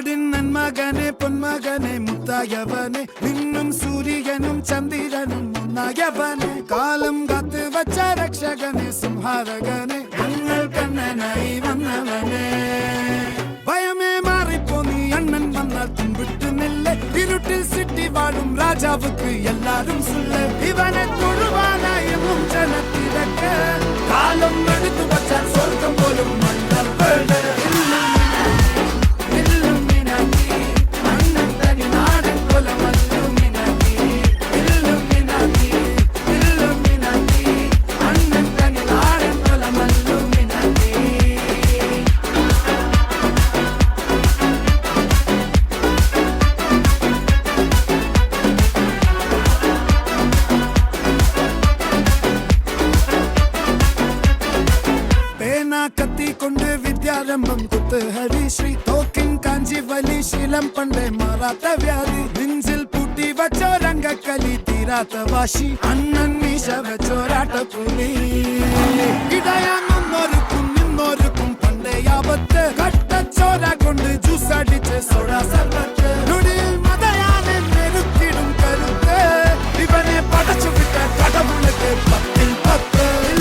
നാടിൻ നന്മകനെ പൊന്മകനെ മുത്തായവനെ നിന്നും സൂര്യനും ചന്ദ്രനും ഒന്നായവനെ കാലം കാത്ത് വച്ച രക്ഷകനെ സംഹാരകനെ ഞങ്ങൾ കണ്ണനായി വന്നവനെ ഭയമേ മാറിപ്പോ നീ അണ്ണൻ വന്നാൽ തുമ്പിട്ട് നില്ല ഇരുട്ടിൽ സിറ്റി വാഴും രാജാവുക്ക് എല്ലാരും സുല്ല ഇവനെ തൊഴുവാനായെന്നും ജനത്തിരക്ക് കാലം എടുത്തു വച്ചാൽ സ്വർഗം പോലും മണ്ണൽ വീട് കത്തിക്കൊണ്ട് വിദ്യാരംഭം കുത്ത് ഹരിശ്രീ തോക്കിൻ കാഞ്ചി വലി ശീലം പണ്ടേ മാറാത്ത വ്യാധി നെഞ്ചിൽ പൂട്ടി വച്ചോരംഗക്കലി തീരാത്ത വാശി അണ്ണൻ മീശ വെച്ചോരാട്ടപ്പുലി ഇടയാങ്ങൊന്നൊരുക്കും നിന്നൊരുക്കും പണ്ടേ ആപത്ത് കട്ടച്ചോര കൊണ്ട് ജ്യൂസ് അടിച്ച് സോഡാ സർബത്ത് നുടിയിൽ മതയാനെ നെരുക്കിടും കരുത്ത് ഇവനെ പടച്ചു വിട്ട കടവുളക്ക് 10-10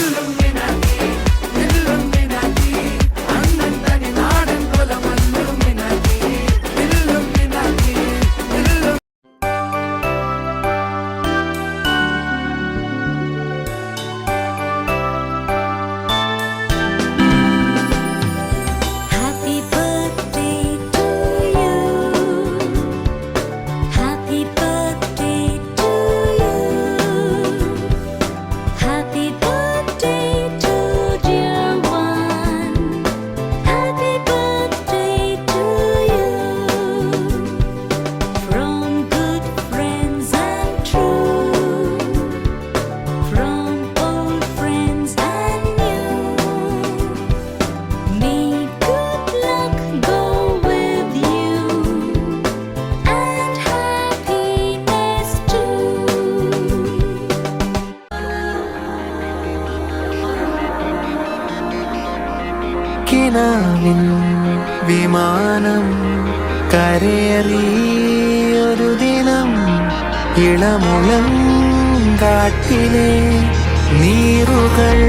വിമാനം കരയേറിയൊരു ദിനം ഇളമുളം കാട്ടിലെ നീറുകൾ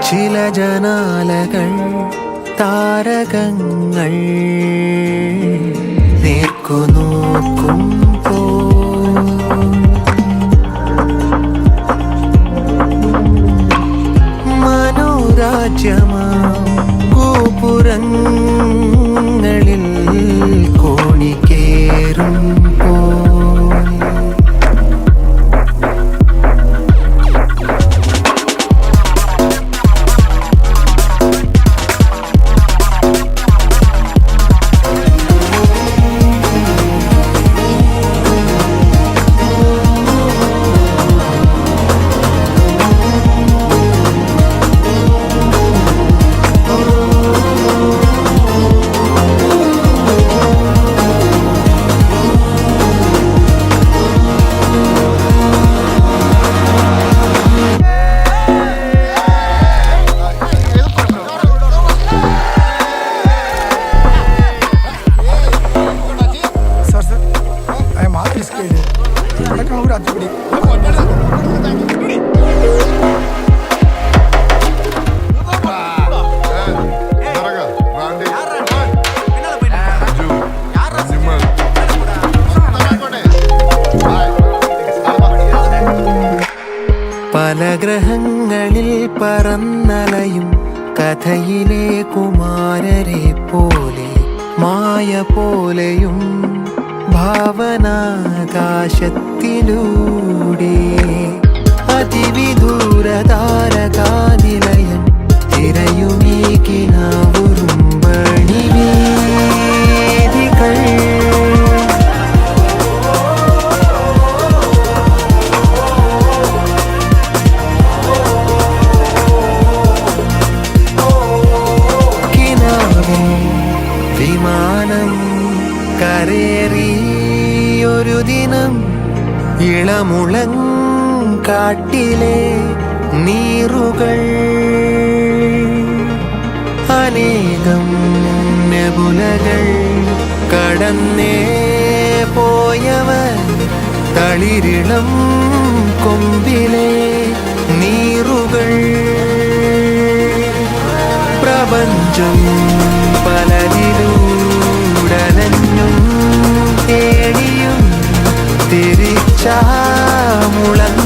ചില ജനാലകൾ താരകങ്ങൾ നേർക്കുനോക്കുമ്പോ മനോരാജ്യമാ ഗോപുരങ്ങളിൽ കോണിക്കേറുമ്പോ പല ഗ്രഹങ്ങളിൽ പറന്നലയും കഥയിലെ കുമാരരെ പോലെ മായ പോലെയും ഭാവനാകാശത്തിലൂടെ അതിവിദൂര താരകാനിലയം തിരയുമീ കിനാവുറുമ്പണി വീഥികൾ കാട്ടിലെ നീറുകൾ അനേകം നെബുലകൾ കടന്നേ പോയവർ തളിരിളം കൊമ്പിലെ നീറുകൾ പ്രപഞ്ചം പലതിലൂടലഞ്ഞും തേടിയും തിരിച്ചാ മുളങ്ങ